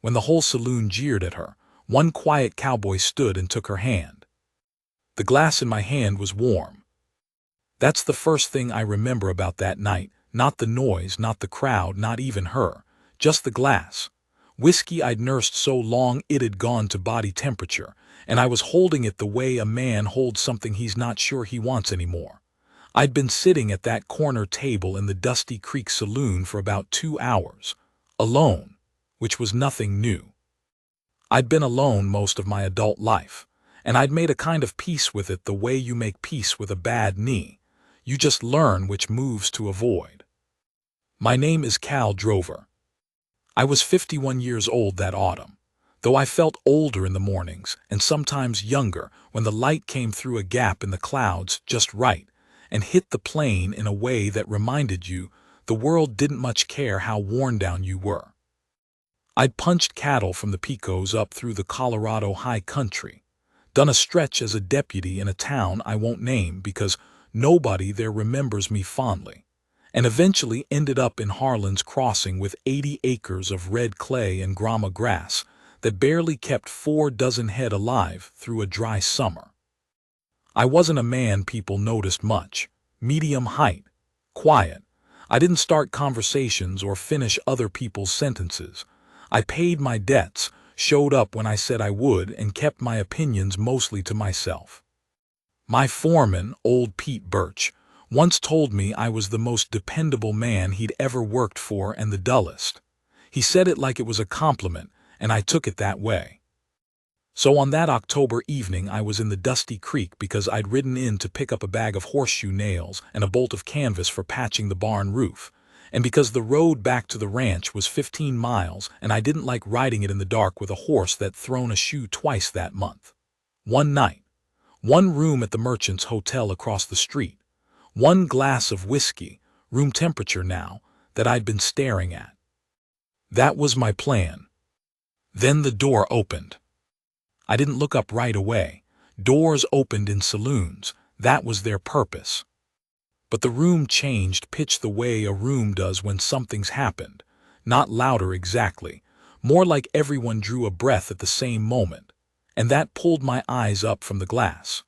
When the whole saloon jeered at her, one quiet cowboy stood and took her hand. The glass in my hand was warm. That's the first thing I remember about that night, not the noise, not the crowd, not even her, just the glass. Whiskey I'd nursed so long it had gone to body temperature, and I was holding it the way a man holds something he's not sure he wants anymore. I'd been sitting at that corner table in the Dusty Creek Saloon for about 2 hours, alone, which was nothing new. I'd been alone most of my adult life, and I'd made a kind of peace with it the way you make peace with a bad knee. You just learn which moves to avoid. My name is Cal Drover. I was 51 years old that autumn, though I felt older in the mornings and sometimes younger when the light came through a gap in the clouds just right and hit the plain in a way that reminded you the world didn't much care how worn down you were. I'd punched cattle from the Pecos up through the Colorado high country, done a stretch as a deputy in a town I won't name because nobody there remembers me fondly, and eventually ended up in Harlan's Crossing with 80 acres of red clay and grama grass that barely kept 4 dozen head alive through a dry summer. I wasn't a man people noticed much, medium height, quiet. I didn't start conversations or finish other people's sentences. I paid my debts, showed up when I said I would, and kept my opinions mostly to myself. My foreman, old Pete Birch, once told me I was the most dependable man he'd ever worked for and the dullest. He said it like it was a compliment, and I took it that way. So on that October evening I was in the Dusty Creek because I'd ridden in to pick up a bag of horseshoe nails and a bolt of canvas for patching the barn roof, and because the road back to the ranch was 15 miles and I didn't like riding it in the dark with a horse that'd thrown a shoe twice that month. One night, one room at the Merchant's Hotel across the street, one glass of whiskey, room temperature now, that I'd been staring at. That was my plan. Then the door opened. I didn't look up right away. Doors opened in saloons. That was their purpose. But the room changed pitch the way a room does when something's happened. Not louder exactly, more like everyone drew a breath at the same moment, and that pulled my eyes up from the glass.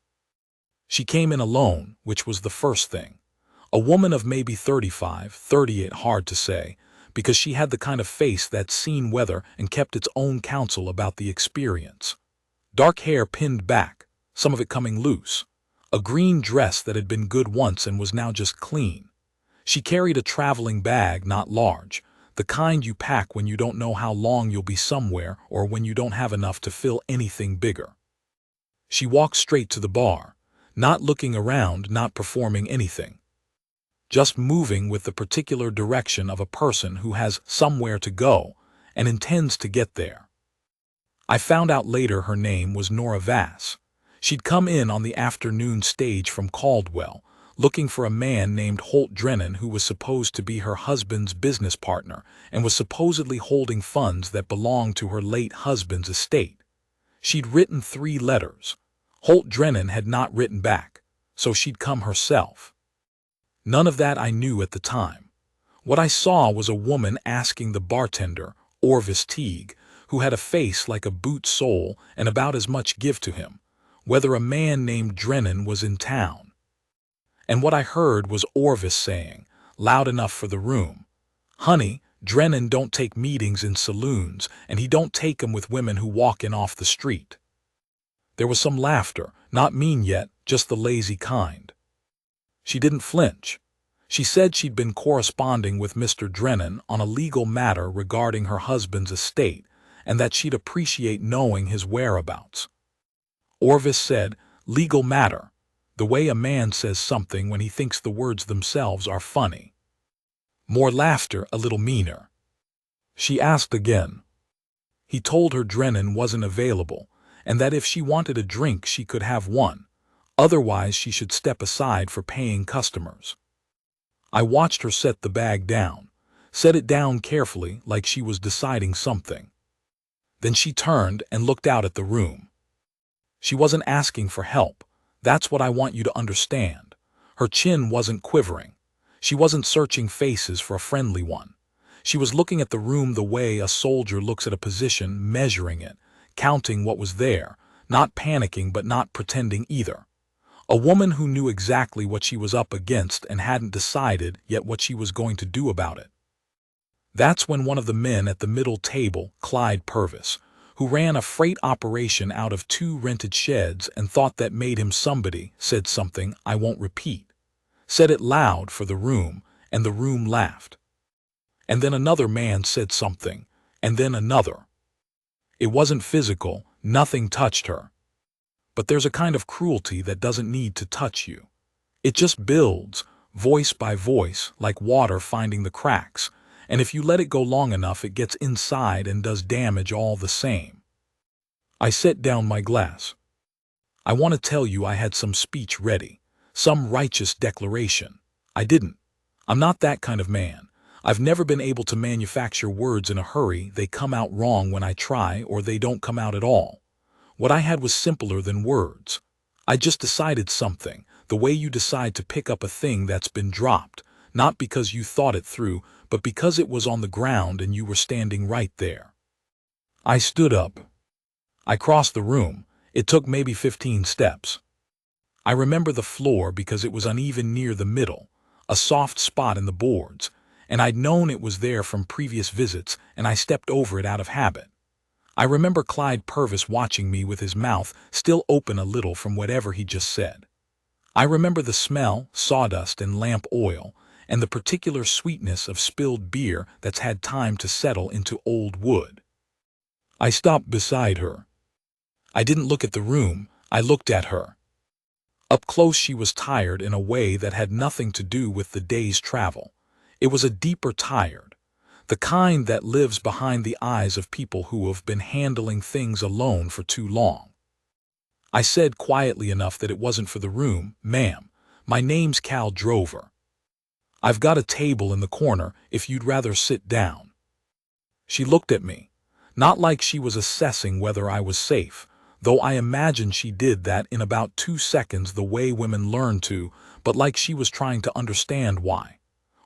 She came in alone, which was the first thing. A woman of maybe 35, 38, hard to say, because she had the kind of face that's seen weather and kept its own counsel about the experience. Dark hair pinned back, some of it coming loose. A green dress that had been good once and was now just clean. She carried a traveling bag, not large, the kind you pack when you don't know how long you'll be somewhere or when you don't have enough to fill anything bigger. She walked straight to the bar, not looking around, not performing anything. Just moving with the particular direction of a person who has somewhere to go and intends to get there. I found out later her name was Nora Vass. She'd come in on the afternoon stage from Caldwell, looking for a man named Holt Drennan who was supposed to be her husband's business partner and was supposedly holding funds that belonged to her late husband's estate. She'd written 3 letters. Holt Drennan had not written back, so she'd come herself. None of that I knew at the time. What I saw was a woman asking the bartender, Orvis Teague, who had a face like a boot sole and about as much give to him, whether a man named Drennan was in town. And what I heard was Orvis saying, loud enough for the room, "Honey, Drennan don't take meetings in saloons, and he don't take 'em with women who walk in off the street." There was some laughter, not mean yet, just the lazy kind. She didn't flinch. She said she'd been corresponding with Mr. Drennan on a legal matter regarding her husband's estate, and that she'd appreciate knowing his whereabouts. Orvis said, "Legal matter," the way a man says something when he thinks the words themselves are funny. More laughter, a little meaner. She asked again. He told her Drennan wasn't available, and that if she wanted a drink she could have one, otherwise she should step aside for paying customers. I watched her set the bag down, set it down carefully like she was deciding something. Then she turned and looked out at the room. She wasn't asking for help. That's what I want you to understand. Her chin wasn't quivering. She wasn't searching faces for a friendly one. She was looking at the room the way a soldier looks at a position, measuring it, counting what was there, not panicking but not pretending either. A woman who knew exactly what she was up against and hadn't decided yet what she was going to do about it. That's when one of the men at the middle table, Clyde Purvis, who ran a freight operation out of 2 rented sheds and thought that made him somebody, said something I won't repeat. Said it loud for the room, and the room laughed. And then another man said something, and then another. It wasn't physical, nothing touched her. But there's a kind of cruelty that doesn't need to touch you. It just builds, voice by voice, like water finding the cracks, and if you let it go long enough it gets inside and does damage all the same. I set down my glass. I want to tell you I had some speech ready, some righteous declaration. I didn't. I'm not that kind of man. I've never been able to manufacture words in a hurry. They come out wrong when I try, or they don't come out at all. What I had was simpler than words. I just decided something, the way you decide to pick up a thing that's been dropped, not because you thought it through, but because it was on the ground and you were standing right there. I stood up. I crossed the room. It took maybe 15 steps. I remember the floor because it was uneven near the middle, a soft spot in the boards, and I'd known it was there from previous visits, and I stepped over it out of habit. I remember Clyde Purvis watching me with his mouth still open a little from whatever he just said. I remember the smell, sawdust and lamp oil, and the particular sweetness of spilled beer that's had time to settle into old wood. I stopped beside her. I didn't look at the room, I looked at her. Up close she was tired in a way that had nothing to do with the day's travel. It was a deeper tired, the kind that lives behind the eyes of people who have been handling things alone for too long. I said quietly enough that it wasn't for the room, "Ma'am, my name's Cal Drover. I've got a table in the corner if you'd rather sit down." She looked at me, not like she was assessing whether I was safe, though I imagine she did that in about 2 seconds the way women learn to, but like she was trying to understand why.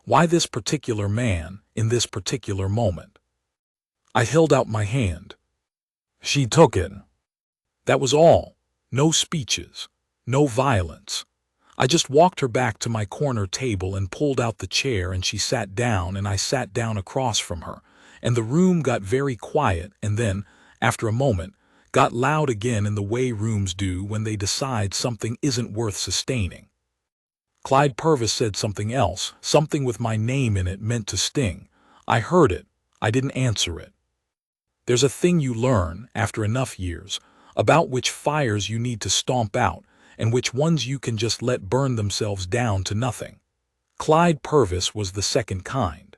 Why this particular man, in this particular moment? I held out my hand. She took it. That was all. No speeches. No violence. I just walked her back to my corner table and pulled out the chair, and she sat down and I sat down across from her, and the room got very quiet and then, after a moment, got loud again in the way rooms do when they decide something isn't worth sustaining. Clyde Purvis said something else, something with my name in it meant to sting. I heard it. I didn't answer it. There's a thing you learn, after enough years, about which fires you need to stomp out and which ones you can just let burn themselves down to nothing. Clyde Purvis was the second kind.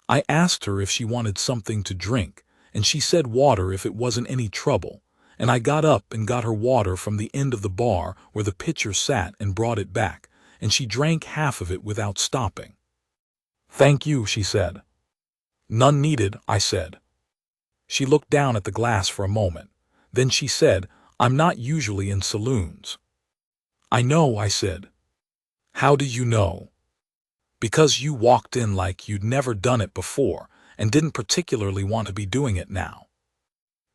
I asked her if she wanted something to drink, and she said water if it wasn't any trouble, and I got up and got her water from the end of the bar where the pitcher sat and brought it back, and she drank half of it without stopping. "Thank you," she said. "None needed," I said. She looked down at the glass for a moment. Then she said, "I'm not usually in saloons." "I know," I said. "How do you know?" "Because you walked in like you'd never done it before and didn't particularly want to be doing it now."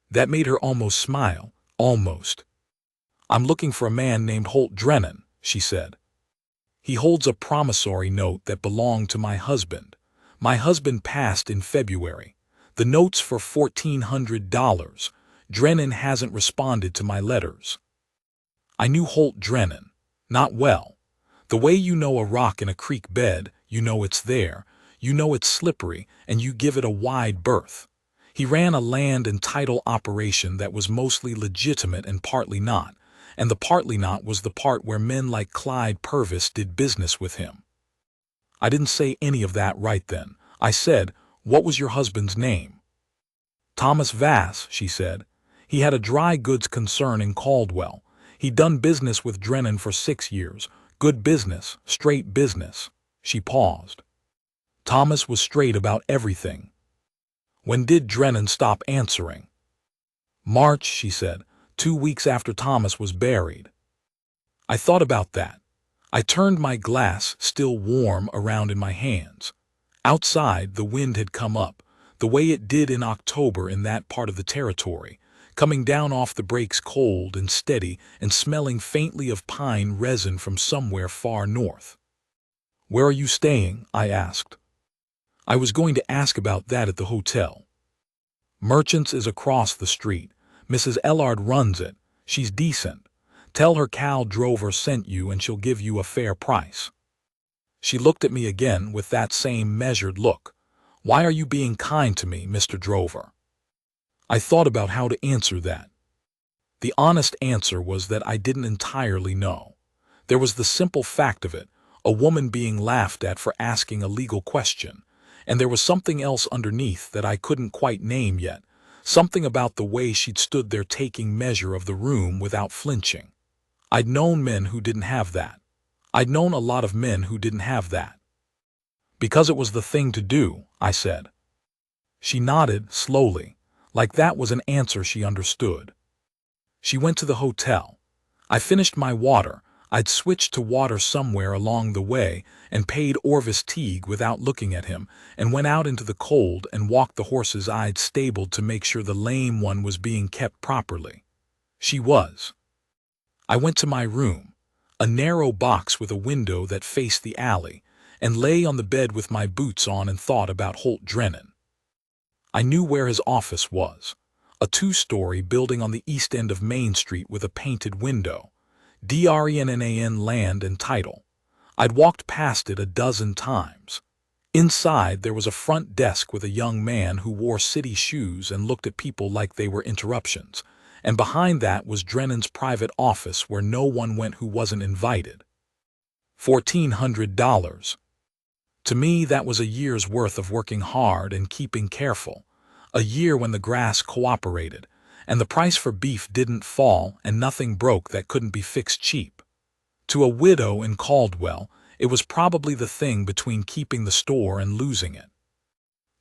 That made her almost smile, almost. "I'm looking for a man named Holt Drennan," she said. "He holds a promissory note that belonged to my husband. My husband passed in February. The note's for $1,400. Drennan hasn't responded to my letters." I knew Holt Drennan. Not well. The way you know a rock in a creek bed, you know it's there, you know it's slippery, and you give it a wide berth. He ran a land and title operation that was mostly legitimate and partly not, and the partly not was the part where men like Clyde Purvis did business with him. I didn't say any of that right then. I said, "What was your husband's name?" "Thomas Vass," she said. "He had a dry goods concern in Caldwell. He'd done business with Drennan for 6 years. Good business, straight business." She paused. Thomas was straight about everything. "When did Drennan stop answering?" "March," she said, 2 weeks after Thomas was buried." I thought about that. I turned my glass, still warm, around in my hands. Outside, the wind had come up, the way it did in October in that part of the territory, coming down off the breaks cold and steady and smelling faintly of pine resin from somewhere far north. "Where are you staying?" I asked. I was going to ask about that at the hotel. "Merchants is across the street. Mrs. Ellard runs it. She's decent. Tell her Cal Drover sent you and she'll give you a fair price." She looked at me again with that same measured look. "Why are you being kind to me, Mr. Drover?" I thought about how to answer that. The honest answer was that I didn't entirely know. There was the simple fact of it, a woman being laughed at for asking a legal question, and there was something else underneath that I couldn't quite name yet, something about the way she'd stood there taking measure of the room without flinching. I'd known men who didn't have that. I'd known a lot of men who didn't have that. "Because it was the thing to do," I said. She nodded slowly, like that was an answer she understood. She went to the hotel. I finished my water. I'd switched to water somewhere along the way and paid Orvis Teague without looking at him and went out into the cold and walked the horses I'd stabled to make sure the lame one was being kept properly. She was. I went to my room, a narrow box with a window that faced the alley, and lay on the bed with my boots on and thought about Holt Drennan. I knew where his office was, a 2-story building on the east end of Main Street with a painted window, DRENNAN land and title. I'd walked past it a dozen times. Inside there was a front desk with a young man who wore city shoes and looked at people like they were interruptions, and behind that was Drennan's private office where no one went who wasn't invited. $1,400. To me, that was a year's worth of working hard and keeping careful, a year when the grass cooperated, and the price for beef didn't fall and nothing broke that couldn't be fixed cheap. To a widow in Caldwell, it was probably the thing between keeping the store and losing it.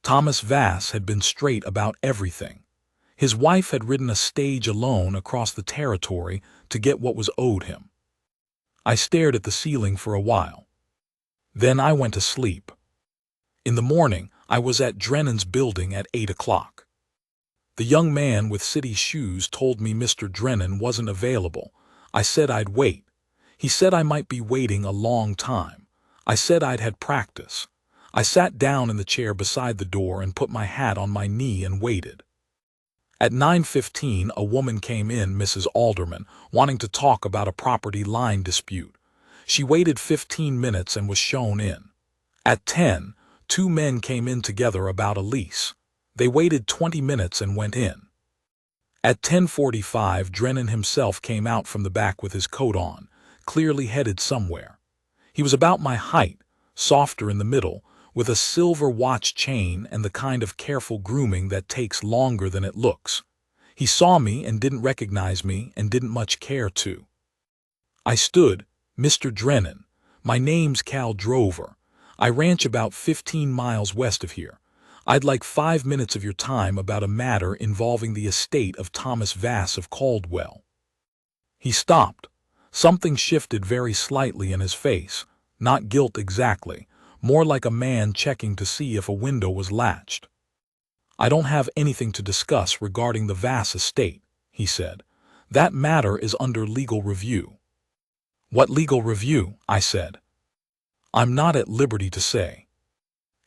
Thomas Vass had been straight about everything. His wife had ridden a stage alone across the territory to get what was owed him. I stared at the ceiling for a while. Then I went to sleep. In the morning, I was at Drennan's building at 8 o'clock. The young man with city shoes told me Mr. Drennan wasn't available. I said I'd wait. He said I might be waiting a long time. I said I'd had practice. I sat down in the chair beside the door and put my hat on my knee and waited. At 9:15, a woman came in, Mrs. Alderman, wanting to talk about a property line dispute. She waited 15 minutes and was shown in. At 10, 2 men came in together about a lease. They waited 20 minutes and went in. At 10:45, Drennan himself came out from the back with his coat on, clearly headed somewhere. He was about my height, softer in the middle, with a silver watch chain and the kind of careful grooming that takes longer than it looks. He saw me and didn't recognize me and didn't much care to. I stood, "Mr. Drennan, my name's Cal Drover. I ranch about 15 miles west of here. I'd like 5 minutes of your time about a matter involving the estate of Thomas Vass of Caldwell." He stopped. Something shifted very slightly in his face, not guilt exactly, more like a man checking to see if a window was latched. "I don't have anything to discuss regarding the Vass estate," he said. "That matter is under legal review." "What legal review?" I said. "I'm not at liberty to say."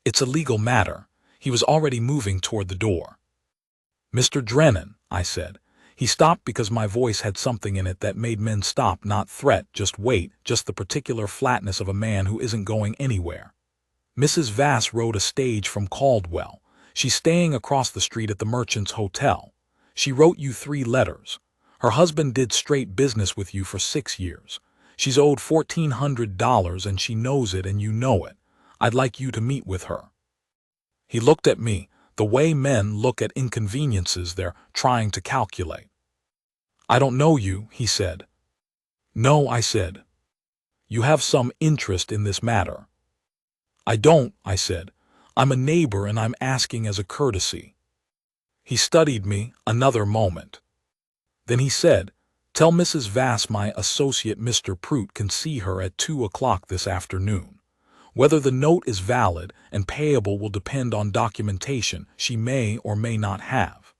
"It's a legal matter." He was already moving toward the door. "Mr. Drennan," I said. He stopped because my voice had something in it that made men stop, not threat, just wait, just the particular flatness of a man who isn't going anywhere. "Mrs. Vass rode a stage from Caldwell. She's staying across the street at the Merchant's Hotel. She wrote you 3 letters. Her husband did straight business with you for 6 years. She's owed $1,400 and she knows it and you know it. I'd like you to meet with her." He looked at me, the way men look at inconveniences they're trying to calculate. "I don't know you," he said. "No," I said. "You have some interest in this matter." "I don't," I said. "I'm a neighbor and I'm asking as a courtesy." He studied me another moment. Then he said, "Tell Mrs. Vass my associate Mr. Prout can see her at 2 o'clock this afternoon. Whether the note is valid and payable will depend on documentation she may or may not have.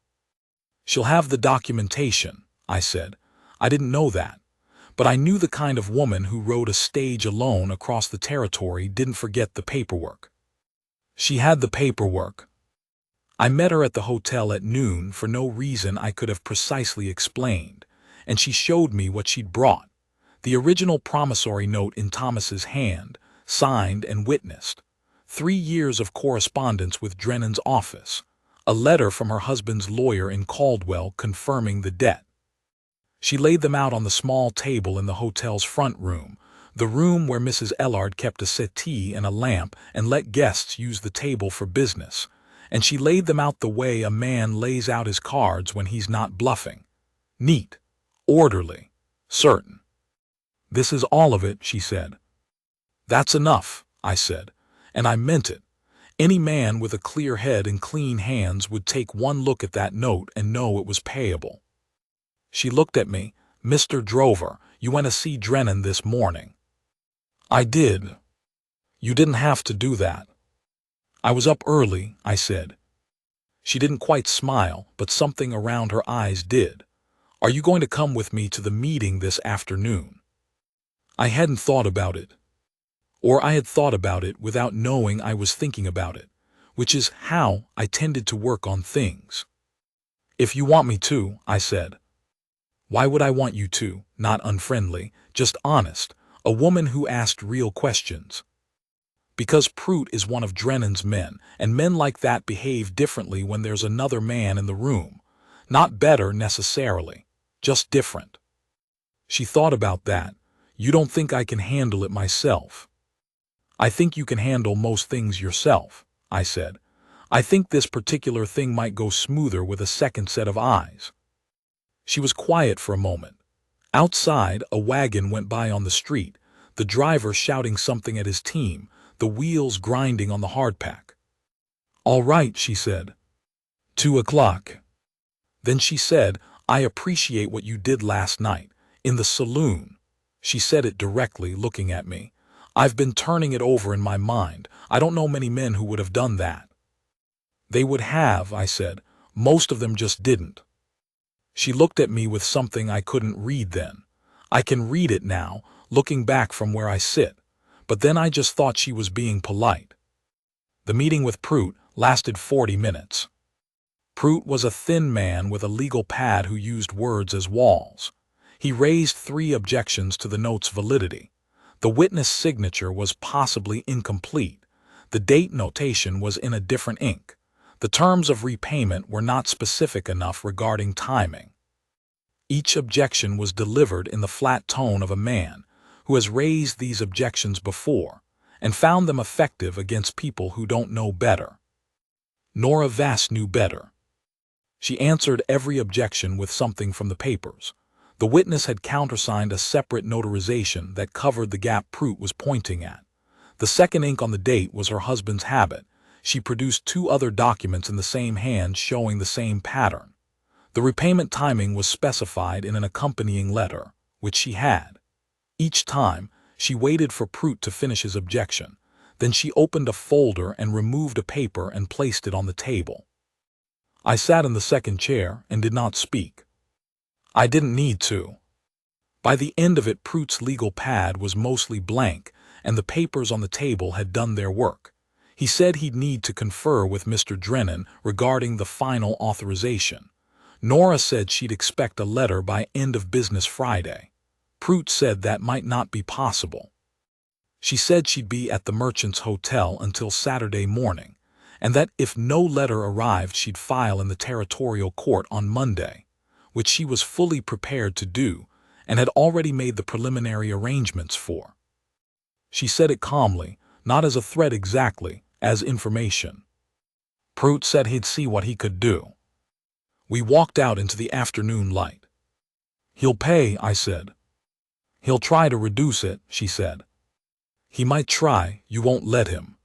She'll have the documentation, I said. I didn't know that, but I knew the kind of woman who rode a stage alone across the territory didn't forget the paperwork. She had the paperwork. I met her at the hotel at noon for no reason I could have precisely explained, and she showed me what she'd brought. The original promissory note in Thomas's hand, signed and witnessed. 3 years of correspondence with Drennan's office. A letter from her husband's lawyer in Caldwell confirming the debt. She laid them out on the small table in the hotel's front room, the room where Mrs. Ellard kept a settee and a lamp and let guests use the table for business. And she laid them out the way a man lays out his cards when he's not bluffing. Neat, orderly, certain. This is all of it, she said. That's enough, I said, and I meant it. Any man with a clear head and clean hands would take one look at that note and know it was payable. She looked at me. Mr. Drover, you went to see Drennan this morning. I did. You didn't have to do that. I was up early, I said. She didn't quite smile, but something around her eyes did. Are you going to come with me to the meeting this afternoon? I hadn't thought about it. Or I had thought about it without knowing I was thinking about it, which is how I tended to work on things. If you want me to, I said. Why would I want you to? Not unfriendly, just honest, a woman who asked real questions. Because Prout is one of Drennan's men, and men like that behave differently when there's another man in the room. Not better necessarily, just different. She thought about that. You don't think I can handle it myself? I think you can handle most things yourself, I said. I think this particular thing might go smoother with a second set of eyes. She was quiet for a moment. Outside, a wagon went by on the street, the driver shouting something at his team, the wheels grinding on the hardpack. All right, she said. 2 o'clock. Then she said, I appreciate what you did last night, in the saloon. She said it directly, looking at me. I've been turning it over in my mind. I don't know many men who would have done that. They would have, I said. Most of them just didn't. She looked at me with something I couldn't read then. I can read it now, looking back from where I sit. But then I just thought she was being polite. The meeting with Prout lasted 40 minutes. Prout was a thin man with a legal pad who used words as walls. He raised 3 objections to the note's validity. The witness signature was possibly incomplete. The date notation was in a different ink. The terms of repayment were not specific enough regarding timing. Each objection was delivered in the flat tone of a man who has raised these objections before and found them effective against people who don't know better. Nora Vass knew better. She answered every objection with something from the papers. The witness had countersigned a separate notarization that covered the gap Prout was pointing at. The second ink on the date was her husband's habit. She produced 2 other documents in the same hand showing the same pattern. The repayment timing was specified in an accompanying letter, which she had. Each time, she waited for Prout to finish his objection. Then she opened a folder and removed a paper and placed it on the table. I sat in the second chair and did not speak. I didn't need to. By the end of it, Prout's legal pad was mostly blank, and the papers on the table had done their work. He said he'd need to confer with Mr. Drennan regarding the final authorization. Nora said she'd expect a letter by end of business Friday. Prout said that might not be possible. She said she'd be at the Merchant's Hotel until Saturday morning, and that if no letter arrived she'd file in the territorial court on Monday, which she was fully prepared to do and had already made the preliminary arrangements for. She said it calmly, not as a threat exactly, as information. Prout said he'd see what he could do. We walked out into the afternoon light. He'll pay, I said. He'll try to reduce it, she said. He might try, you won't let him.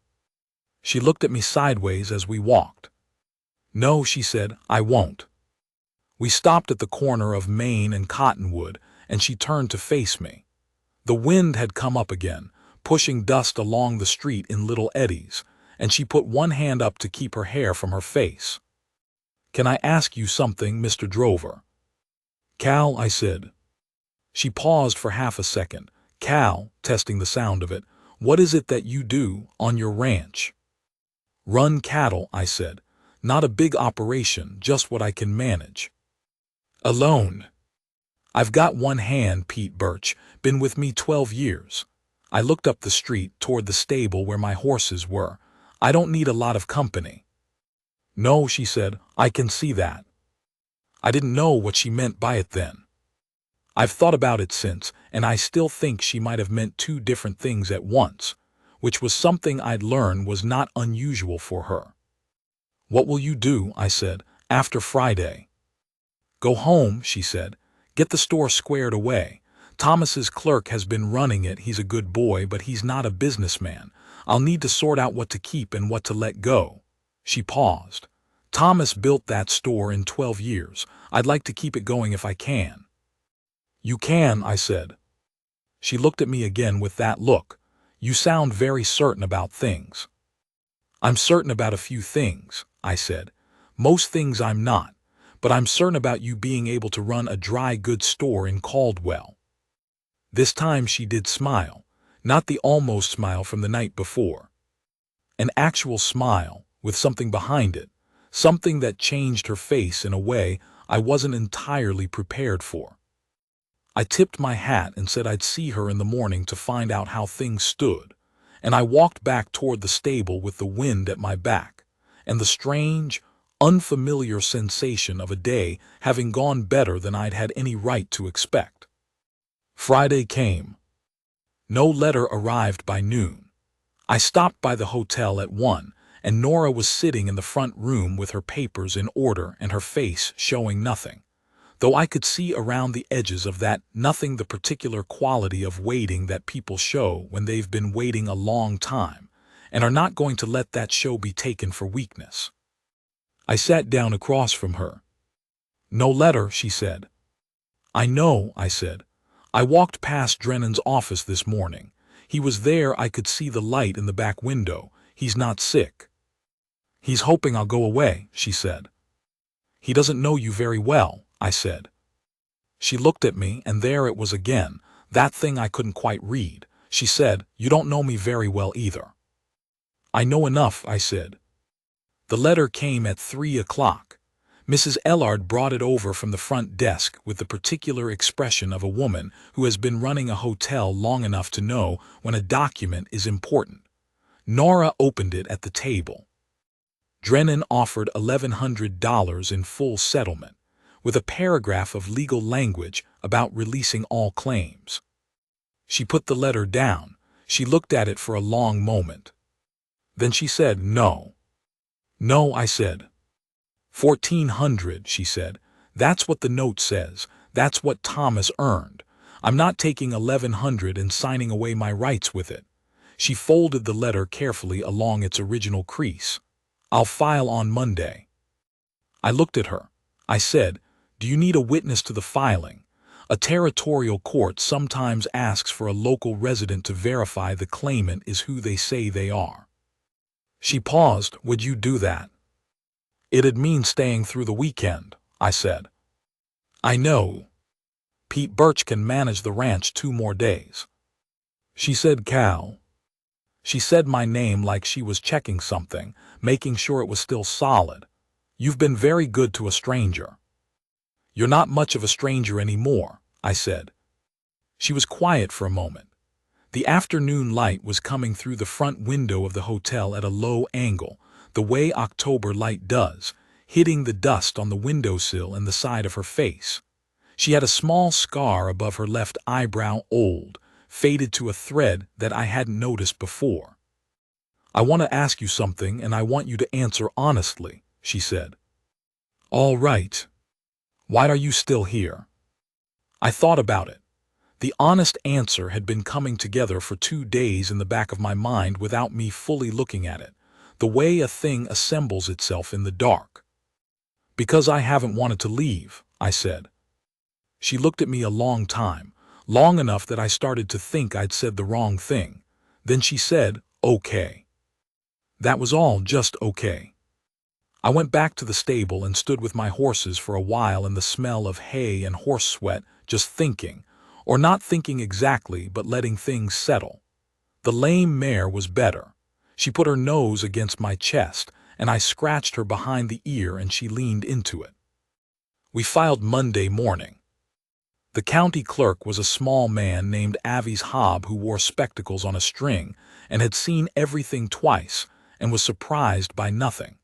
She looked at me sideways as we walked. No, she said, I won't. We stopped at the corner of Main and Cottonwood, and she turned to face me. The wind had come up again, pushing dust along the street in little eddies, and she put one hand up to keep her hair from her face. "Can I ask you something, Mr. Drover?" "Cal," I said. She paused for half a second. "Cal," testing the sound of it, "what is it that you do on your ranch?" "Run cattle," I said. "Not a big operation, just what I can manage. Alone. I've got one hand, Pete Birch, been with me 12 years. I looked up the street toward the stable where my horses were. I don't need a lot of company." "No," she said, "I can see that." I didn't know what she meant by it then. I've thought about it since, and I still think she might have meant two different things at once, which was something I'd learned was not unusual for her. "What will you do," I said, "after Friday?" "Go home," she said. "Get the store squared away. Thomas's clerk has been running it. He's a good boy, but he's not a businessman. I'll need to sort out what to keep and what to let go." She paused. "Thomas built that store in 12 years. I'd like to keep it going if I can." "You can," I said. She looked at me again with that look. "You sound very certain about things." "I'm certain about a few things," I said. "Most things I'm not, but I'm certain about you being able to run a dry goods store in Caldwell." This time she did smile, not the almost smile from the night before. An actual smile, with something behind it, something that changed her face in a way I wasn't entirely prepared for. I tipped my hat and said I'd see her in the morning to find out how things stood, and I walked back toward the stable with the wind at my back, and the strange, unfamiliar sensation of a day having gone better than I'd had any right to expect. Friday came. No letter arrived by noon. I stopped by the hotel at 1, and Nora was sitting in the front room with her papers in order and her face showing nothing, though I could see around the edges of that nothing the particular quality of waiting that people show when they've been waiting a long time and are not going to let that show be taken for weakness. I sat down across from her. "No letter," she said. "I know," I said. "I walked past Drennan's office this morning. He was there. I could see the light in the back window. He's not sick." "He's hoping I'll go away," she said. "He doesn't know you very well," I said. She looked at me, and there it was again, that thing I couldn't quite read. She said, "You don't know me very well either." "I know enough," I said. The letter came at 3 o'clock. Mrs. Ellard brought it over from the front desk with the particular expression of a woman who has been running a hotel long enough to know when a document is important. Nora opened it at the table. Drennan offered $1,100 in full settlement, with a paragraph of legal language about releasing all claims. She put the letter down. She looked at it for a long moment. Then she said, "No." "No," I said. $1,400, she said. "That's what the note says. That's what Thomas earned. I'm not taking $1,100 and signing away my rights with it." She folded the letter carefully along its original crease. "I'll file on Monday." I looked at her. I said, "Do you need a witness to the filing? A territorial court sometimes asks for a local resident to verify the claimant is who they say they are." She paused. "Would you do that?" "It'd mean staying through the weekend," I said. "I know. Pete Birch can manage the ranch 2 more days." She said, "Cal." She said my name like she was checking something, making sure it was still solid. "You've been very good to a stranger." "You're not much of a stranger anymore," I said. She was quiet for a moment. The afternoon light was coming through the front window of the hotel at a low angle, the way October light does, hitting the dust on the windowsill and the side of her face. She had a small scar above her left eyebrow, old, faded to a thread that I hadn't noticed before. "I want to ask you something, and I want you to answer honestly," she said. "All right. Why are you still here?" I thought about it. The honest answer had been coming together for 2 days in the back of my mind without me fully looking at it, the way a thing assembles itself in the dark. "Because I haven't wanted to leave," I said. She looked at me a long time, long enough that I started to think I'd said the wrong thing. Then she said, "Okay." That was all, just okay. I went back to the stable and stood with my horses for a while in the smell of hay and horse sweat, just thinking, or not thinking exactly, but letting things settle. The lame mare was better. She put her nose against my chest, and I scratched her behind the ear and she leaned into it. We filed Monday morning. The county clerk was a small man named Avies Hobb who wore spectacles on a string and had seen everything twice and was surprised by nothing.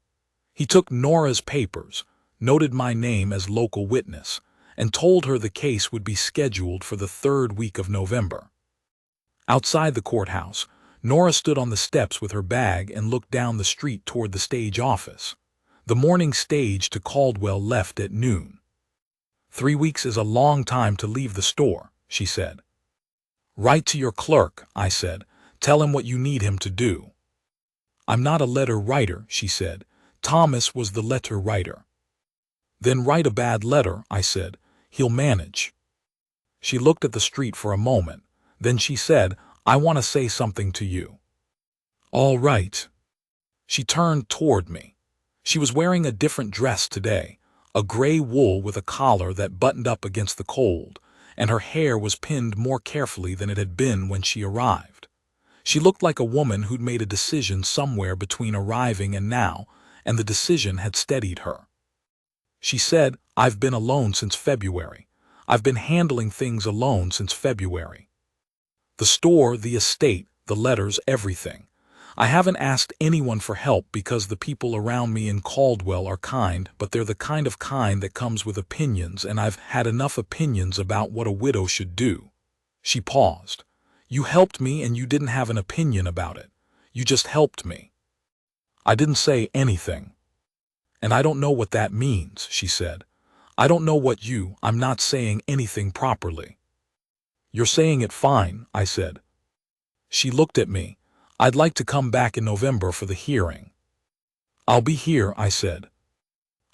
He took Nora's papers, noted my name as local witness, and told her the case would be scheduled for the 3rd week of November. Outside the courthouse, Nora stood on the steps with her bag and looked down the street toward the stage office. The morning stage to Caldwell left at noon. 3 weeks is a long time to leave the store, she said. Write to your clerk, I said. Tell him what you need him to do. I'm not a letter writer, she said. Thomas was the letter writer. Then write a bad letter, I said. He'll manage. She looked at the street for a moment. Then she said, I want to say something to you. All right. She turned toward me. She was wearing a different dress today, a gray wool with a collar that buttoned up against the cold, and her hair was pinned more carefully than it had been when she arrived. She looked like a woman who'd made a decision somewhere between arriving and now, and the decision had steadied her. She said, I've been alone since February. I've been handling things alone since February. The store, the estate, the letters, everything. I haven't asked anyone for help because the people around me in Caldwell are kind, but they're the kind that comes with opinions, and I've had enough opinions about what a widow should do. She paused. You helped me and you didn't have an opinion about it. You just helped me. I didn't say anything. And I don't know what that means, she said. I don't know what I'm not saying anything properly. You're saying it fine, I said. She looked at me. I'd like to come back in November for the hearing. I'll be here, I said.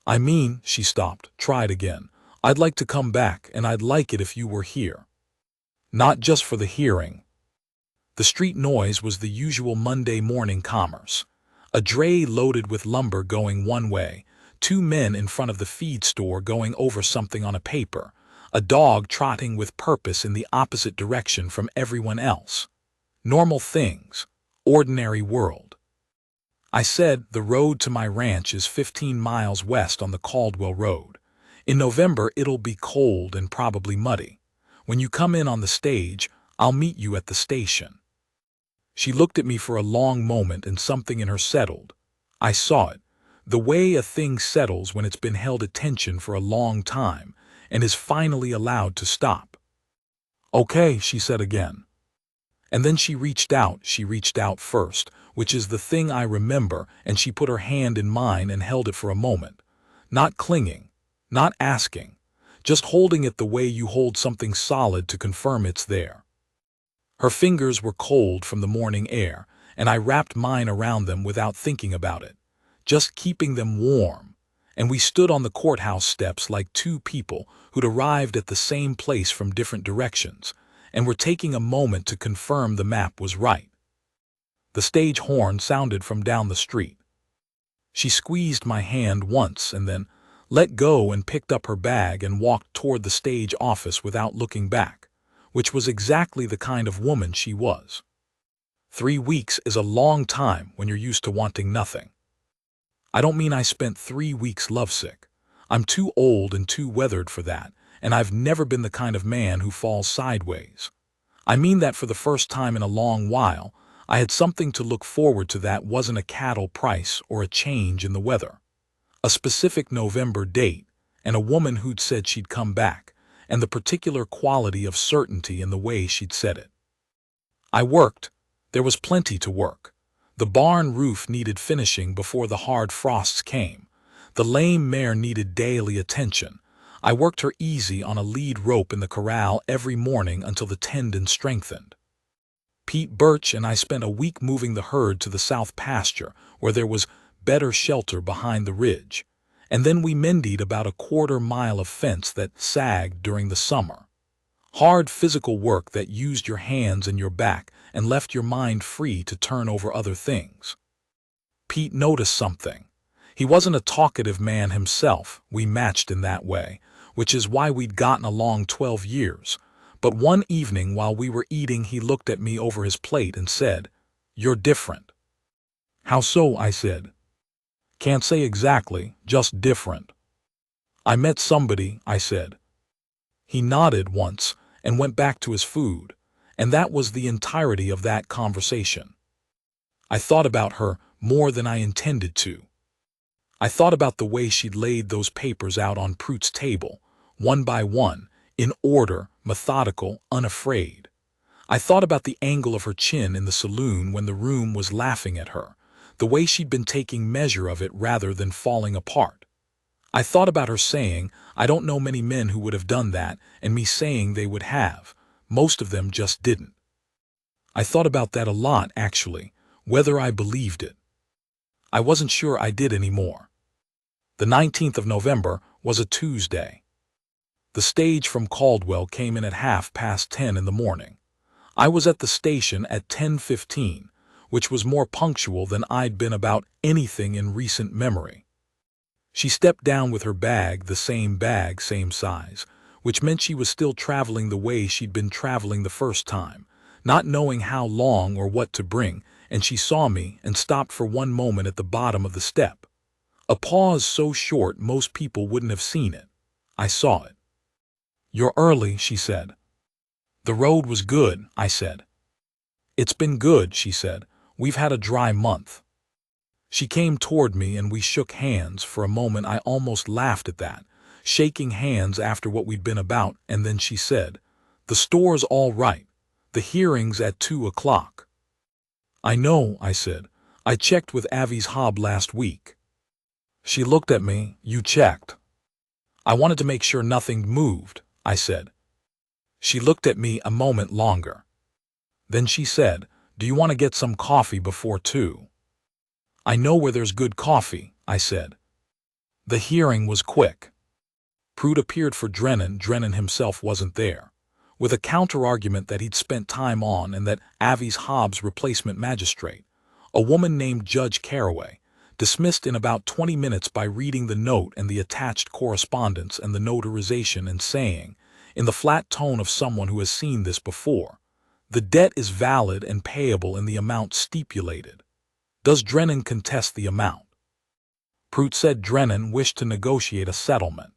I mean, she stopped, tried again. I'd like to come back, and I'd like it if you were here. Not just for the hearing. The street noise was the usual Monday morning commerce. A dray loaded with lumber going one way, 2 men in front of the feed store going over something on a paper, a dog trotting with purpose in the opposite direction from everyone else. Normal things. Ordinary world. I said the road to my ranch is 15 miles west on the Caldwell Road. In November it'll be cold and probably muddy. When you come in on the stage, I'll meet you at the station. She looked at me for a long moment and something in her settled. I saw it. The way a thing settles when it's been held at tension for a long time and is finally allowed to stop. Okay, she said again. And then she reached out first, which is the thing I remember, and she put her hand in mine and held it for a moment. Not clinging, not asking, just holding it the way you hold something solid to confirm it's there. Her fingers were cold from the morning air, and I wrapped mine around them without thinking about it, just keeping them warm, and we stood on the courthouse steps like 2 people who'd arrived at the same place from different directions, and were taking a moment to confirm the map was right. The stage horn sounded from down the street. She squeezed my hand once and then let go and picked up her bag and walked toward the stage office without looking back, which was exactly the kind of woman she was. 3 weeks is a long time when you're used to wanting nothing. I don't mean I spent 3 weeks lovesick. I'm too old and too weathered for that, and I've never been the kind of man who falls sideways. I mean that for the first time in a long while, I had something to look forward to that wasn't a cattle price or a change in the weather. A specific November date, and a woman who'd said she'd come back, and the particular quality of certainty in the way she'd said it. I worked. There was plenty to work. The barn roof needed finishing before the hard frosts came. The lame mare needed daily attention. I worked her easy on a lead rope in the corral every morning until the tendon strengthened. Pete Birch and I spent a week moving the herd to the south pasture where there was better shelter behind the ridge, and then we mended about a 1/4 mile of fence that sagged during the summer. Hard physical work that used your hands and your back and left your mind free to turn over other things. Pete noticed something. He wasn't a talkative man himself, we matched in that way, which is why we'd gotten along 12 years. But one evening while we were eating, he looked at me over his plate and said, "You're different." "How so?" I said. "Can't say exactly, just different." "I met somebody," I said. He nodded once and went back to his food, and that was the entirety of that conversation. I thought about her more than I intended to. I thought about the way she'd laid those papers out on Prute's table, one by one, in order, methodical, unafraid. I thought about the angle of her chin in the saloon when the room was laughing at her, the way she'd been taking measure of it rather than falling apart. I thought about her saying, "I don't know many men who would have done that," and me saying they would have. Most of them just didn't. I thought about that a lot, actually, whether I believed it. I wasn't sure I did anymore. The 19th of November was a Tuesday. The stage from Caldwell came in at 10:30 in the morning. I was at the station at 10:15, which was more punctual than I'd been about anything in recent memory. She stepped down with her bag, same size, which meant she was still traveling the way she'd been traveling the first time, not knowing how long or what to bring, and she saw me and stopped for one moment at the bottom of the step. A pause so short most people wouldn't have seen it. I saw it. "You're early," she said. "The road was good," I said. "It's been good," she said. "We've had a dry month." She came toward me and we shook hands. For a moment I almost laughed at that, shaking hands after what we'd been about, and then she said, "The store's all right. The hearing's at 2 o'clock. "I know," I said. "I checked with Avi's Hob last week." She looked at me. "You checked?" "I wanted to make sure nothing moved," I said. She looked at me a moment longer. Then she said, "Do you want to get some coffee before 2? "I know where there's good coffee," I said. The hearing was quick. Prute appeared for Drennan. Drennan himself wasn't there, with a counter-argument that he'd spent time on and that Avi's Hobbs' replacement magistrate, a woman named Judge Caraway, dismissed in about 20 minutes by reading the note and the attached correspondence and the notarization and saying, in the flat tone of someone who has seen this before, "The debt is valid and payable in the amount stipulated. Does Drennan contest the amount?" Prute said Drennan wished to negotiate a settlement.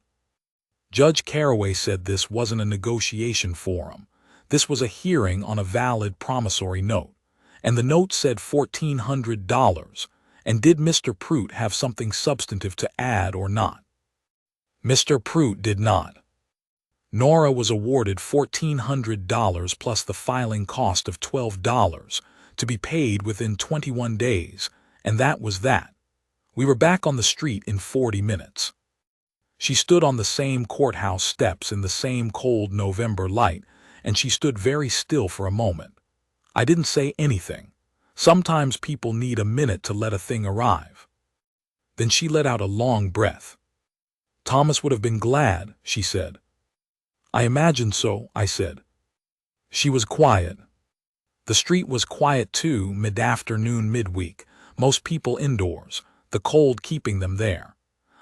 Judge Caraway said this wasn't a negotiation forum. This was a hearing on a valid promissory note, and the note said $1,400, and did Mr. Prute have something substantive to add or not? Mr. Prute did not. Nora was awarded $1,400 plus the filing cost of $12, to be paid within 21 days, and that was that. We were back on the street in 40 minutes. She stood on the same courthouse steps in the same cold November light, and she stood very still for a moment. I didn't say anything. Sometimes people need a minute to let a thing arrive. Then she let out a long breath. "Thomas would have been glad," she said. "I imagine so," I said. She was quiet. The street was quiet too, mid-afternoon, midweek, most people indoors, the cold keeping them there.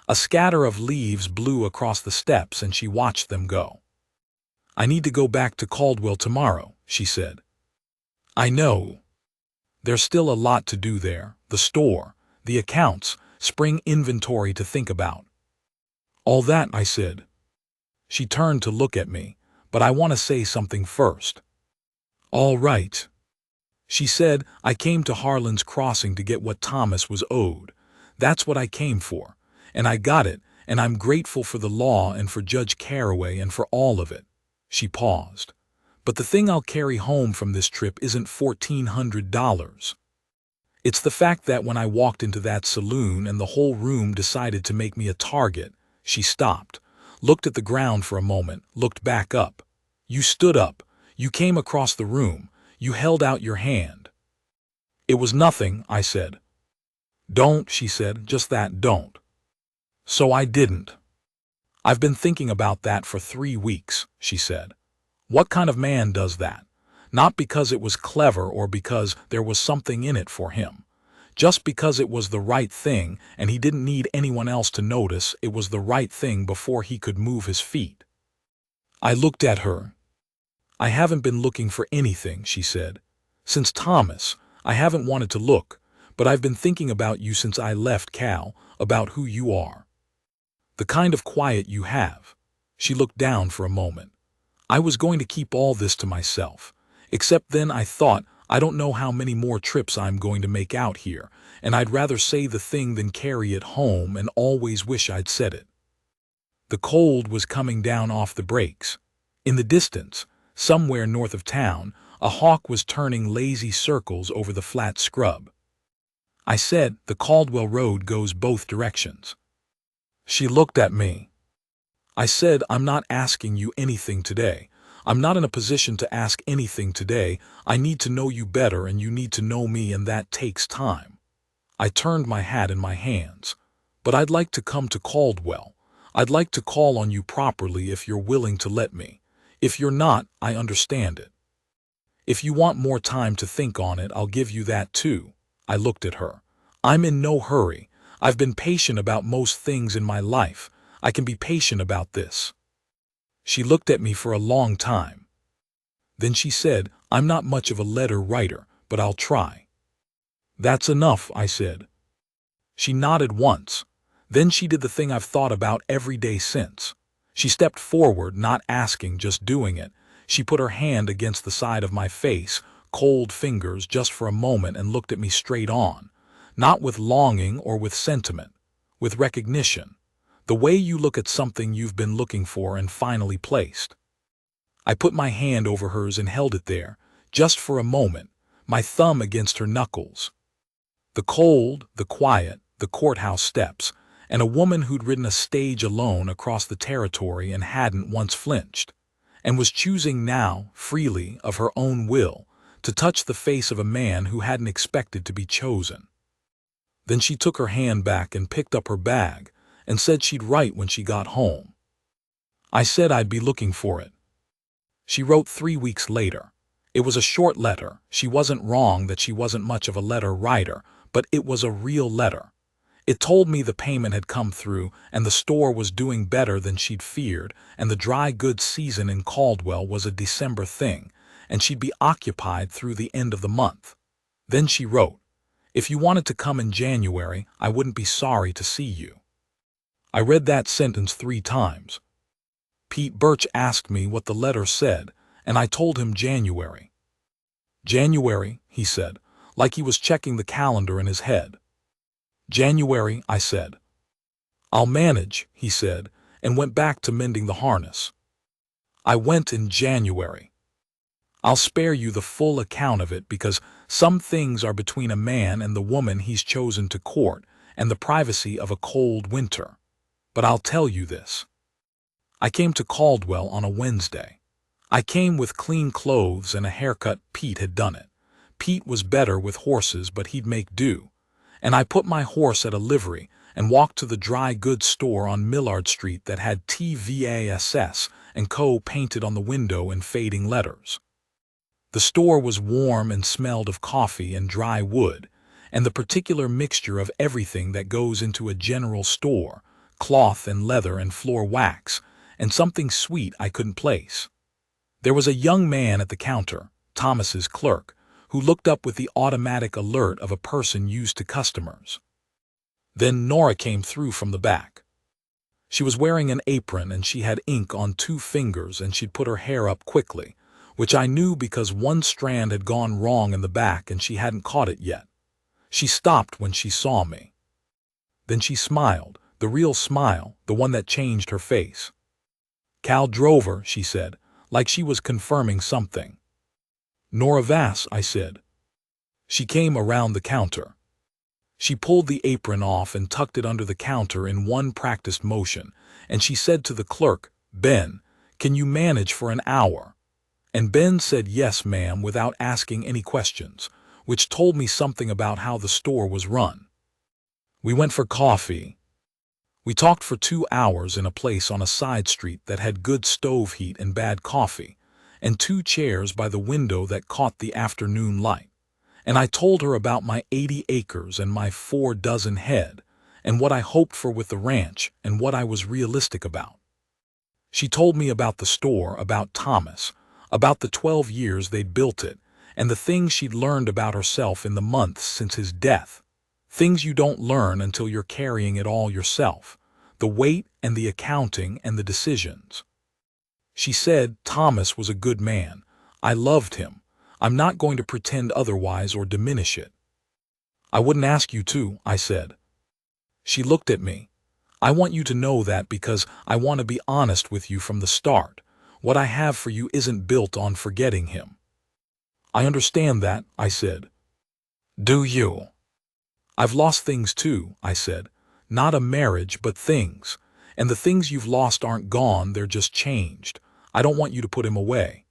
A scatter of leaves blew across the steps and she watched them go. "I need to go back to Caldwell tomorrow," she said. "I know. There's still a lot to do there, the store, the accounts, spring inventory to think about." "All that," I said. She turned to look at me, "But I want to say something first." "All right," she said. "I came to Harlan's Crossing to get what Thomas was owed. That's what I came for, and I got it, and I'm grateful for the law and for Judge Caraway and for all of it." She paused. "But the thing I'll carry home from this trip isn't $1,400. It's the fact that when I walked into that saloon and the whole room decided to make me a target." She stopped, looked at the ground for a moment, looked back up. "You stood up. You came across the room. You held out your hand." "It was nothing," I said. "Don't," she said, "just that, don't." "So I didn't." "I've been thinking about that for 3 weeks," she said. "What kind of man does that? Not because it was clever or because there was something in it for him. Just because it was the right thing and he didn't need anyone else to notice it was the right thing before he could move his feet. I looked at her. "I haven't been looking for anything," she said. "Since Thomas, I haven't wanted to look, but I've been thinking about you since I left Cal, about who you are. The kind of quiet you have." She looked down for a moment. "I was going to keep all this to myself, except then I thought, I don't know how many more trips I'm going to make out here, and I'd rather say the thing than carry it home and always wish I'd said it." The cold was coming down off the brakes. In the distance, somewhere north of town, a hawk was turning lazy circles over the flat scrub. I said, "The Caldwell Road goes both directions." She looked at me. I said, "I'm not asking you anything today. I'm not in a position to ask anything today. I need to know you better and you need to know me, and that takes time." I turned my hat in my hands. "But I'd like to come to Caldwell. I'd like to call on you properly if you're willing to let me. If you're not, I understand it. If you want more time to think on it, I'll give you that too." I looked at her. "I'm in no hurry. I've been patient about most things in my life. I can be patient about this." She looked at me for a long time. Then she said, "I'm not much of a letter writer, but I'll try." "That's enough," I said. She nodded once. Then she did the thing I've thought about every day since. She stepped forward, not asking, just doing it. She put her hand against the side of my face, cold fingers, just for a moment, and looked at me straight on. Not with longing or with sentiment, with recognition. The way you look at something you've been looking for and finally placed. I put my hand over hers and held it there, just for a moment, my thumb against her knuckles. The cold, the quiet, the courthouse steps, and a woman who'd ridden a stage alone across the territory and hadn't once flinched, and was choosing now, freely, of her own will, to touch the face of a man who hadn't expected to be chosen. Then she took her hand back and picked up her bag, and said she'd write when she got home. I said I'd be looking for it. She wrote 3 weeks later. It was a short letter. She wasn't wrong that she wasn't much of a letter writer, but it was a real letter. It told me the payment had come through, and the store was doing better than she'd feared, and the dry goods season in Caldwell was a December thing, and she'd be occupied through the end of the month. Then she wrote, "If you wanted to come in January, I wouldn't be sorry to see you." I read that sentence 3 times. Pete Birch asked me what the letter said, and I told him January. "January," he said, like he was checking the calendar in his head. "January," I said. "I'll manage," he said, and went back to mending the harness. I went in January. I'll spare you the full account of it because some things are between a man and the woman he's chosen to court and the privacy of a cold winter. But I'll tell you this. I came to Caldwell on a Wednesday. I came with clean clothes and a haircut. Pete had done it. Pete was better with horses, but he'd make do. And I put my horse at a livery and walked to the dry goods store on Millard Street that had TVASS and Co. painted on the window in fading letters. The store was warm and smelled of coffee and dry wood, and the particular mixture of everything that goes into a general store, cloth and leather and floor wax, and something sweet I couldn't place. There was a young man at the counter, Thomas's clerk, who looked up with the automatic alert of a person used to customers. Then Nora came through from the back. She was wearing an apron and she had ink on 2 fingers and she'd put her hair up quickly, which I knew because one strand had gone wrong in the back and she hadn't caught it yet. She stopped when she saw me. Then she smiled, the real smile, the one that changed her face. "Cal drove her," she said, like she was confirming something. "Nora Vass," I said. She came around the counter. She pulled the apron off and tucked it under the counter in one practiced motion, and she said to the clerk, "Ben, can you manage for an hour?" And Ben said yes, ma'am, without asking any questions, which told me something about how the store was run. We went for coffee. We talked for 2 hours in a place on a side street that had good stove heat and bad coffee, and 2 chairs by the window that caught the afternoon light. And I told her about my 80 acres and my 4 dozen head, and what I hoped for with the ranch and what I was realistic about. She told me about the store, about Thomas, about the 12 years they'd built it, and the things she'd learned about herself in the months since his death. Things you don't learn until you're carrying it all yourself, the weight and the accounting and the decisions. She said Thomas was a good man. I loved him. I'm not going to pretend otherwise or diminish it. I wouldn't ask you to, I said. She looked at me. I want you to know that because I want to be honest with you from the start. What I have for you isn't built on forgetting him. I understand that, I said. Do you? I've lost things too, I said. Not a marriage, but things. And the things you've lost aren't gone, they're just changed. I don't want you to put him away.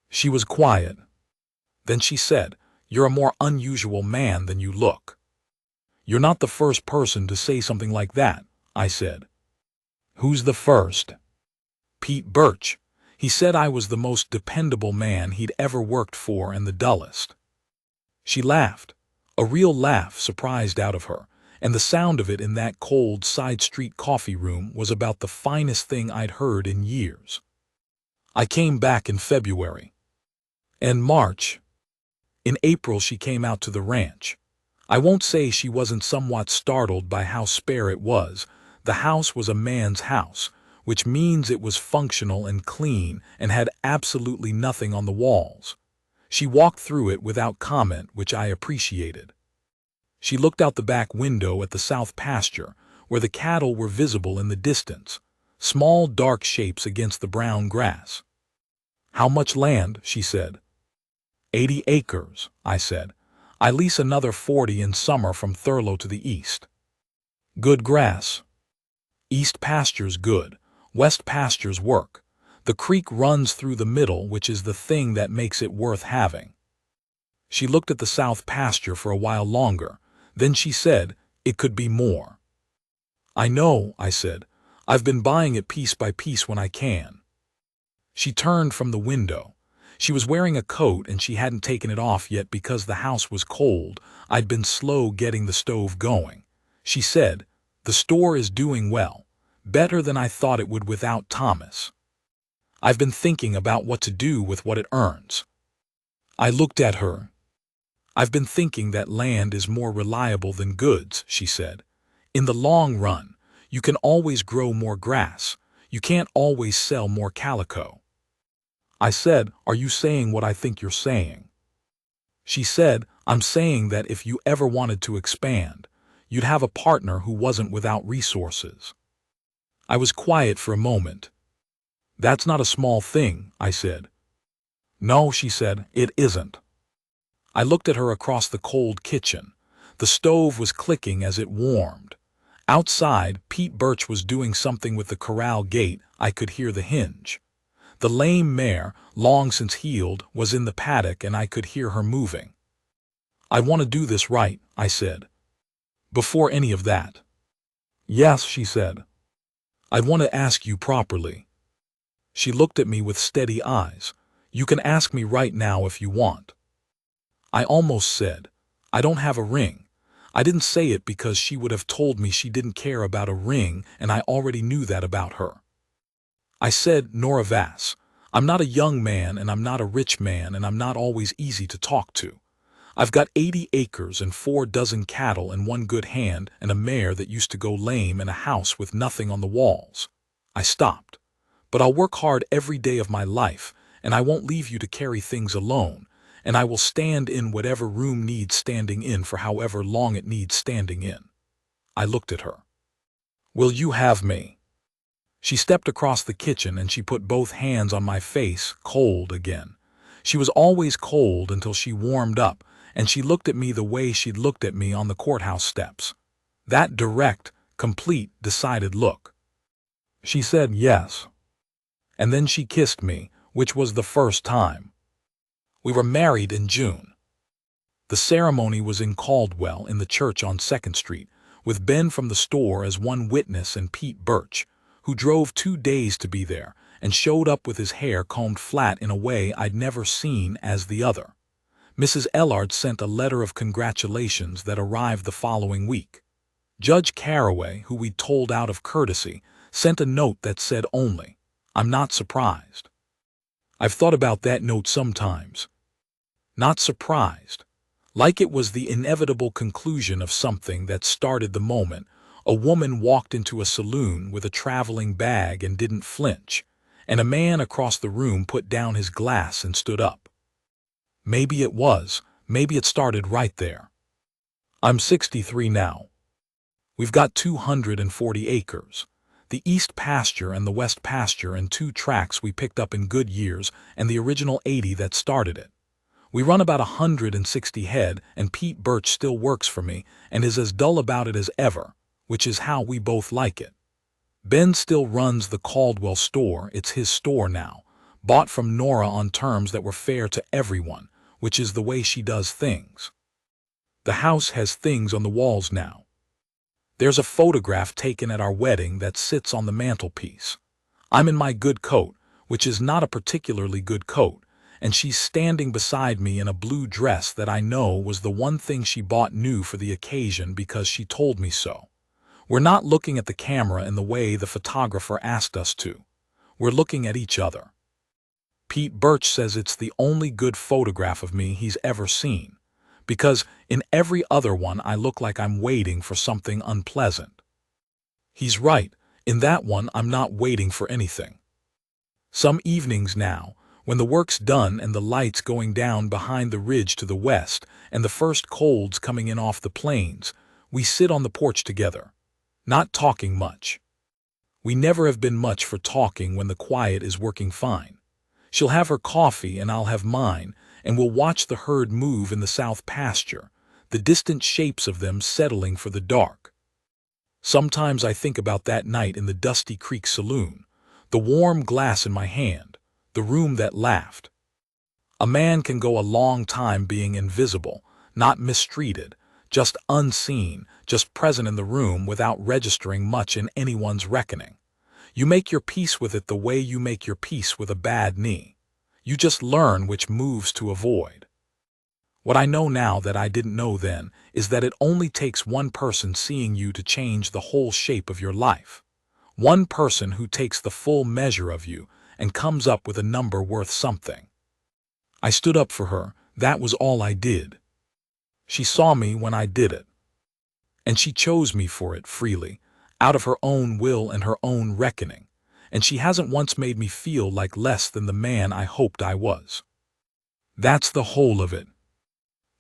She was quiet. Then she said, You're a more unusual man than you look. You're not the first person to say something like that, I said. Who's the first? Pete Birch. He said I was the most dependable man he'd ever worked for and the dullest. She laughed, a real laugh surprised out of her, and the sound of it in that cold side-street coffee room was about the finest thing I'd heard in years. I came back in February. And March. In April she came out to the ranch. I won't say she wasn't somewhat startled by how spare it was. The house was a man's house, which means it was functional and clean and had absolutely nothing on the walls. She walked through it without comment, which I appreciated. She looked out the back window at the south pasture, where the cattle were visible in the distance, small dark shapes against the brown grass. How much land? She said. 80 acres, I said. I lease another 40 in summer from Thurlow to the east. Good grass. East pastures good, west pastures work. The creek runs through the middle, which is the thing that makes it worth having. She looked at the south pasture for a while longer. Then she said, It could be more. I know, I said. I've been buying it piece by piece when I can. She turned from the window. She was wearing a coat and she hadn't taken it off yet because the house was cold. I'd been slow getting the stove going. She said, The store is doing well, better than I thought it would without Thomas. I've been thinking about what to do with what it earns. I looked at her. I've been thinking that land is more reliable than goods, she said. In the long run, you can always grow more grass. You can't always sell more calico. I said, Are you saying what I think you're saying? She said, I'm saying that if you ever wanted to expand, you'd have a partner who wasn't without resources. I was quiet for a moment. That's not a small thing, I said. No, she said, it isn't. I looked at her across the cold kitchen. The stove was clicking as it warmed. Outside, Pete Birch was doing something with the corral gate. I could hear the hinge. The lame mare, long since healed, was in the paddock and I could hear her moving. I want to do this right, I said. Before any of that. Yes, she said. I want to ask you properly. She looked at me with steady eyes. You can ask me right now if you want. I almost said, I don't have a ring. I didn't say it because she would have told me she didn't care about a ring and I already knew that about her. I said, Nora Vass, I'm not a young man and I'm not a rich man and I'm not always easy to talk to. I've got 80 acres and 4 dozen cattle and 1 good hand and a mare that used to go lame and a house with nothing on the walls. I stopped. But I'll work hard every day of my life and I won't leave you to carry things alone, and I will stand in whatever room needs standing in for however long it needs standing in. I looked at her. Will you have me? She stepped across the kitchen and she put both hands on my face, cold again. She was always cold until she warmed up, and she looked at me the way she'd looked at me on the courthouse steps. That direct, complete, decided look. She said yes. And then she kissed me, which was the first time. We were married in June. The ceremony was in Caldwell in the church on 2nd Street, with Ben from the store as one witness and Pete Birch, who drove 2 days to be there, and showed up with his hair combed flat in a way I'd never seen as the other. Mrs. Ellard sent a letter of congratulations that arrived the following week. Judge Caraway, who we'd told out of courtesy, sent a note that said only, "I'm not surprised." I've thought about that note sometimes. Not surprised. Like it was the inevitable conclusion of something that started the moment a woman walked into a saloon with a traveling bag and didn't flinch, and a man across the room put down his glass and stood up. Maybe it was, maybe it started right there. I'm 63 now. We've got 240 acres. The east pasture and the west pasture and 2 tracks we picked up in good years and the original 80 that started it. We run about 160 head, and Pete Birch still works for me and is as dull about it as ever, which is how we both like it. Ben still runs the Caldwell store. It's his store now, bought from Nora on terms that were fair to everyone, which is the way she does things. The house has things on the walls now. There's a photograph taken at our wedding that sits on the mantelpiece. I'm in my good coat, which is not a particularly good coat, and she's standing beside me in a blue dress that I know was the one thing she bought new for the occasion because she told me so. We're not looking at the camera in the way the photographer asked us to. We're looking at each other. Pete Birch says it's the only good photograph of me he's ever seen, because in every other one I look like I'm waiting for something unpleasant. He's right, in that one I'm not waiting for anything. Some evenings now, when the work's done and the lights going down behind the ridge to the west and the first colds coming in off the plains, we sit on the porch together, not talking much. We never have been much for talking when the quiet is working fine. She'll have her coffee and I'll have mine, and we'll watch the herd move in the south pasture, the distant shapes of them settling for the dark. Sometimes I think about that night in the Dusty Creek saloon, the warm glass in my hand, the room that laughed. A man can go a long time being invisible, not mistreated, just unseen, just present in the room without registering much in anyone's reckoning. You make your peace with it the way you make your peace with a bad knee. You just learn which moves to avoid. What I know now that I didn't know then is that it only takes one person seeing you to change the whole shape of your life. One person who takes the full measure of you and comes up with a number worth something. I stood up for her, that was all I did. She saw me when I did it. And she chose me for it freely, out of her own will and her own reckoning, and she hasn't once made me feel like less than the man I hoped I was. That's the whole of it.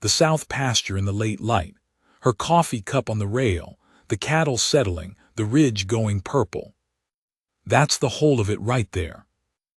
The south pasture in the late light, her coffee cup on the rail, the cattle settling, the ridge going purple. That's the whole of it right there.